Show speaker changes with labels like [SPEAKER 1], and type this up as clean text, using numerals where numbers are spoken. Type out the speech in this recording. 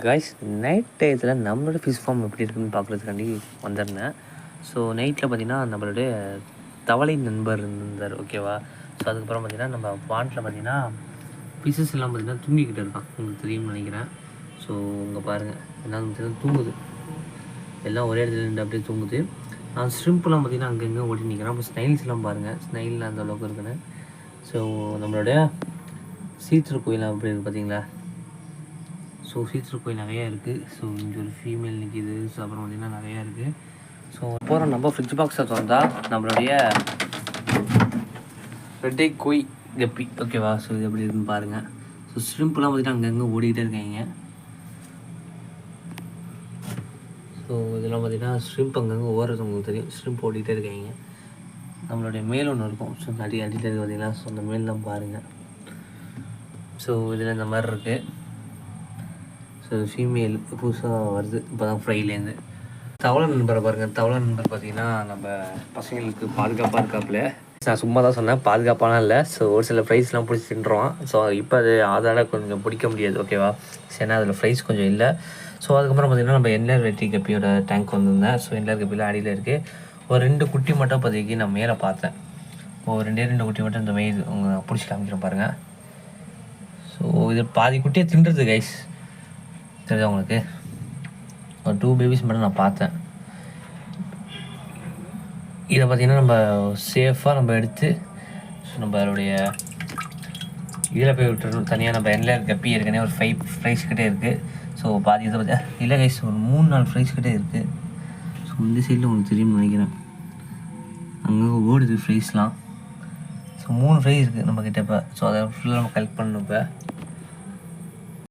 [SPEAKER 1] Guys, night டயத்தில் நம்மளோட fish form எப்படி இருக்குன்னு பார்க்குறதுக்காண்டி வந்திருந்தேன். ஸோ நைட்டில் பார்த்திங்கன்னா நம்மளுடைய தவளை நண்பர் இருந்தார், ஓகேவா. ஸோ அதுக்கப்புறம் பார்த்திங்கன்னா நம்ம பாண்டில் பார்த்திங்கன்னா ஃபிஷஸ் எல்லாம் பார்த்திங்கன்னா தூங்கிக்கிட்டு இருக்கான், உங்களுக்கு தெரியும்னு நினைக்கிறேன். ஸோ இங்கே பாருங்கள், எல்லாம் பார்த்திங்கன்னா தூங்குது, எல்லாம் ஒரே இடத்துல நின்று அப்படியே தூங்குது. ஷ்ரிம்ப்லாம் பார்த்திங்கன்னா அங்கங்கே ஓடி நிற்கிறேன். அப்புறம் ஸ்னைல்ஸ்லாம் பாருங்கள், ஸ்னைல் அந்த அளவுக்கு இருக்குன்னு. ஸோ நம்மளுடைய சீத்தர் கோயில் அப்படி இருக்குது பார்த்தீங்களா. ஸோ சீத்தர் கோயில் நிறையா இருக்குது. ஸோ இங்கே ஒரு ஃபீமேல் நிற்கிது. ஸோ அப்புறம் பார்த்திங்கன்னா நிறையா இருக்குது. ஸோ போகிற நம்ம ஃப்ரிட்ஜ் பாக்ஸை திறந்தால் நம்மளுடைய ரெட்டை கோய் கப்பி, ஓகேவா. ஸோ இது எப்படி இருக்குன்னு பாருங்கள். ஸோ ஷ்ரிம்ப்லாம் பார்த்திங்கன்னா அங்கங்கே ஓடிக்கிட்டே இருக்காங்க. ஸோ இதெல்லாம் பார்த்திங்கன்னா ஷ்ரிம்ப் அங்கங்கே ஓடுறது உங்களுக்கு தெரியும், ஷ்ரிம்ப் ஓடிக்கிட்டே இருக்காங்க. நம்மளுடைய மேல் ஒன்று இருக்கும், ஸோ அடியில் இருக்குது பார்த்திங்கன்னா. ஸோ அந்த மேல்லாம் பாருங்கள். ஸோ இதில் இந்த மாதிரி இருக்குது. ஸோ ஃபீமேல் புதுசாக வருது இப்போ தான் ஃப்ரைலேருந்து. தவளை நண்பரை பாருங்கள். தவளை நண்பர் பார்த்திங்கன்னா நம்ம பசங்களுக்கு பாதுகாப்பாக இருக்காப்புல. நான் சும்மா தான் சொன்னேன், பாதுகாப்பாலாம் இல்லை. ஸோ ஒரு சில ப்ரைஸ்லாம் பிடிச்சி தின்றுவான். ஸோ இப்போ அது அதால் கொஞ்சம் பிடிக்க முடியாது, ஓகேவா. ஏன்னா அதில் ப்ரைஸ் கொஞ்சம் இல்லை. ஸோ அதுக்கப்புறம் பார்த்திங்கன்னா நம்ம என்ஆர் வெட்டி கப்பியோட டேங்க் வந்திருந்தேன். ஸோ என்ஆர் கப்பியில் அடியில் இருக்குது. ஒரு 2 குட்டி மட்டும் இப்போதைக்கு நான் மேலே பார்த்தேன். ஒரு 2 குட்டி மட்டும் இந்த மெயில் உங்களை பிடிச்சி காமிக்கிறேன் பாருங்கள். ஸோ இது பாதி குட்டியை தின்றது கைஸ், தெரியுதா உங்களுக்கு. ஒரு 2 பேபிஸ் மட்டும் நான் பார்த்தேன். இதை பார்த்திங்கன்னா நம்ம சேஃபாக நம்ம எடுத்து நம்மளுடைய இதில் போய் விட்டுறணும் தனியாக. நம்ம என்ஆர் கப்பி ஏற்கனவே ஒரு 5 ஃப்ரைஸ் கிட்டே இருக்குது. ஸோ பாதி இதை பார்த்தியா இல்லை கைஸ், ஒரு 3-4 ஃப்ரைஸ் கிட்டே இருக்குது. ஸோ இந்த சைடில் உங்களுக்கு தெரியும்னு நினைக்கிறேன், அங்கே ஓடுது ஃப்ரைஸ்லாம். ஸோ 3 ஃப்ரைஸ் இருக்குது நம்மக்கிட்ட இப்போ. ஸோ அதை ஃபுல்லாக நம்ம கலெக்ட் பண்ணணும் இப்போ.